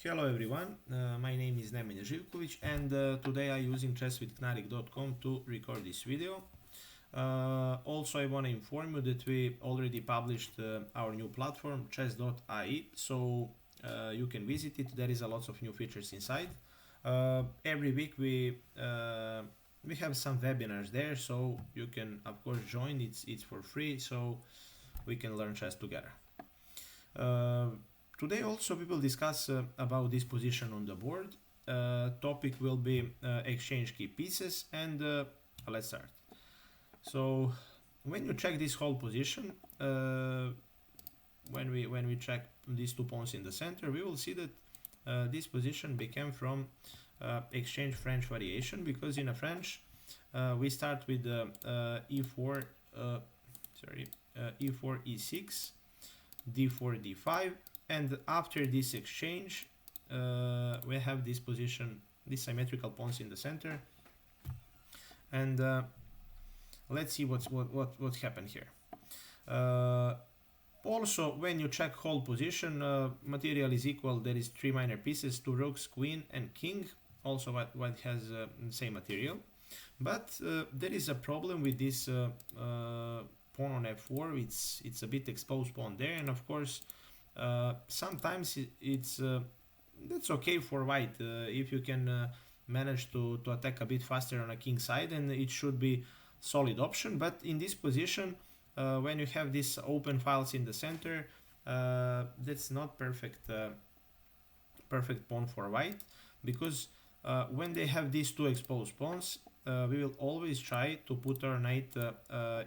Hello everyone, my name is Nemanja Živković and today I'm using chesswithknarik.com to record this video. Also, I want to inform you that we already published our new platform chess.ai, so you can visit it. There is a lot of new features inside. Every week we have some webinars there, so you can of course join. It's for free, so we can learn chess together. Today also we will discuss about this position on the board. Topic will be exchange key pieces, and let's start. So when you check this whole position, when we check these two pawns in the center, we will see that this position became from exchange French variation, because in a French we start with e4, e4, e6, d4, d5, and after this exchange we have this position, these symmetrical pawns in the center, and let's see what happened here. Also, when you check whole position, material is equal. There is three minor pieces, two rooks, queen, and king. Also, white has same material, but there is a problem with this pawn on f4. It's a bit exposed pawn there, and of course sometimes that's okay for white if you can manage to attack a bit faster on a king side, and it should be solid option. But in this position, when you have these open files in the center, that's not perfect pawn for white, because when they have these two exposed pawns, we will always try to put our knight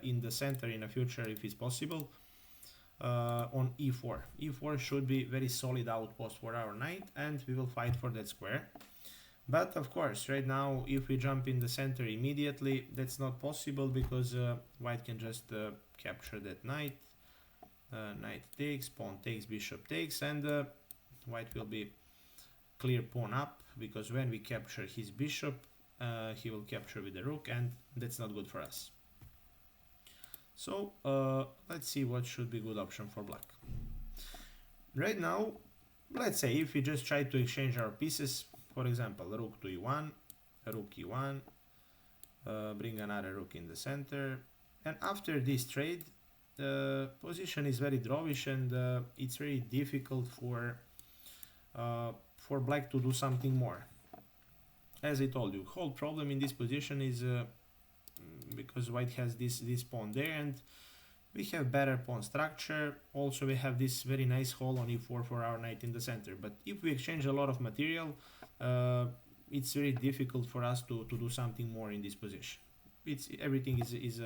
in the center in the future if it's possible, on e4. e4 should be very solid outpost for our knight, and we will fight for that square. But of course, right now, if we jump in the center immediately, that's not possible, because white can just capture that knight. Knight takes, pawn takes, bishop takes, and white will be clear pawn up, because when we capture his bishop, he will capture with the rook, and that's not good for us. So let's see what should be good option for black. Right now, let's say if we just try to exchange our pieces, for example, rook to e1, rook e1, bring another rook in the center, and after this trade, the position is very drawish, and it's very difficult for black to do something more. As I told you, whole problem in this position is because white has this pawn there, and we have better pawn structure. Also, we have this very nice hole on e4 for our knight in the center. But if we exchange a lot of material, it's very difficult for us to do something more in this position. Everything is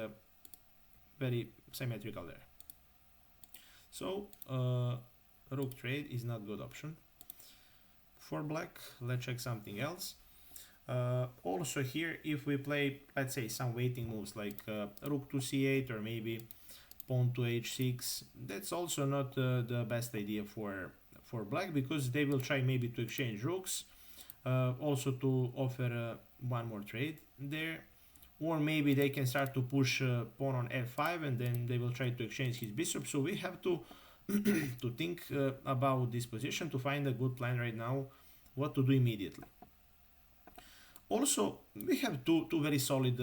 very symmetrical there. So rook trade is not good option for black. Let's check something else. Also here, if we play, let's say, some waiting moves like rook to c8 or maybe pawn to h6, that's also not the best idea for black, because they will try maybe to exchange rooks, also to offer one more trade there, or maybe they can start to push pawn on f5, and then they will try to exchange his bishop. So we have to to think about this position, to find a good plan right now, what to do immediately. Also, we have two very solid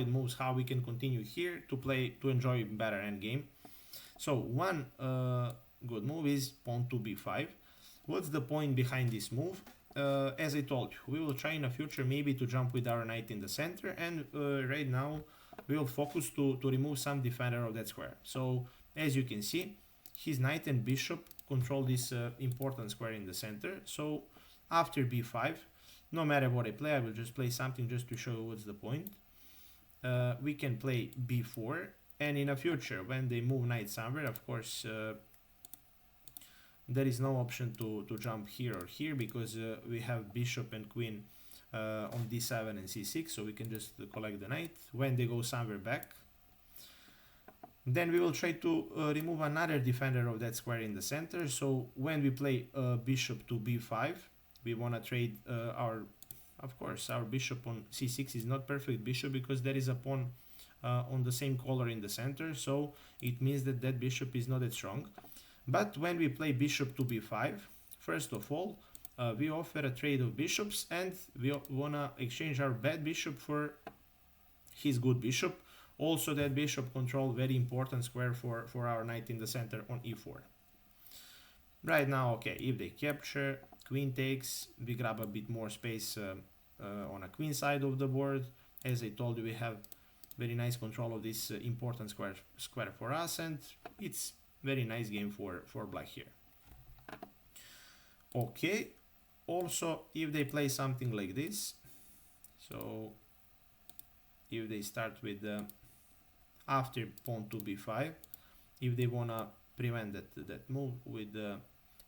moves how we can continue here to enjoy better endgame. So one good move is pawn to b5. What's the point behind this move? As I told you, we will try in the future maybe to jump with our knight in the center, and right now we will focus to remove some defender of that square. So as you can see, his knight and bishop control this important square in the center. So after b5, no matter what I play, I will just play something just to show you what's the point. We can play b4, and in the future, when they move knight somewhere, of course, there is no option to jump here or here, because we have bishop and queen on d7 and c6, so we can just collect the knight. When they go somewhere back, then we will try to remove another defender of that square in the center. So when we play bishop to b5, we want to trade our bishop on c6 is not perfect bishop, because there is a pawn on the same color in the center, so it means that bishop is not that strong. But when we play bishop to b5, first of all, we offer a trade of bishops, and we wanna exchange our bad bishop for his good bishop. Also, that bishop control very important square for our knight in the center on e4. Right now, okay, if they capture, queen takes, we grab a bit more space on a queen side of the board. As I told you, we have very nice control of this important square for us, and it's very nice game for black here. Okay, also if they play something like this, so if they start with after pawn to b5, if they wanna prevent that move with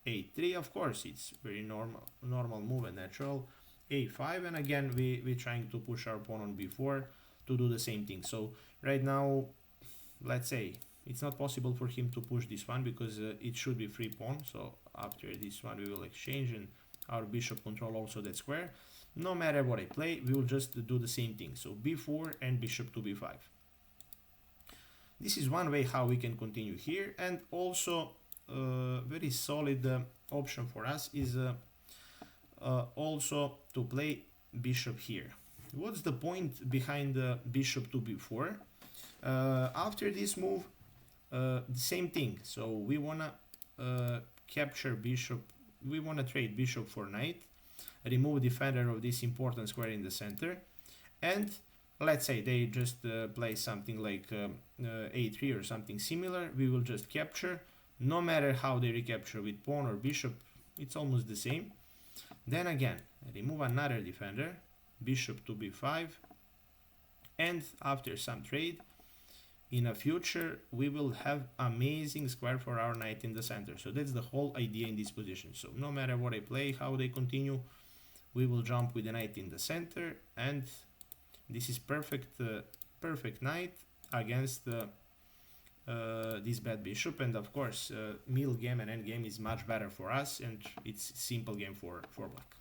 a3, of course it's very normal move and natural. a5, and again we trying to push our pawn on b4 to do the same thing. So right now, let's say it's not possible for him to push this one because it should be free pawn. So after this one we will exchange, and our bishop control also that square. No matter what I play, we will just do the same thing. So b4 and bishop to b5. This is one way how we can continue here, and also very solid option for us is also to play bishop here. What's the point behind the bishop to b4? After this move, the same thing. So we wanna capture bishop. We wanna trade bishop for knight, remove defender of this important square in the center, and let's say they just play something like a3 or something similar. We will just capture. No matter how they recapture with pawn or bishop, it's almost the same. Then again, remove another defender, bishop to b5, and after some trade, in a future we will have amazing square for our knight in the center. So that's the whole idea in this position. So no matter what I play, how they continue, we will jump with the knight in the center, and this is perfect knight against this bad bishop. And of course middle game and end game is much better for us, and it's simple game for black.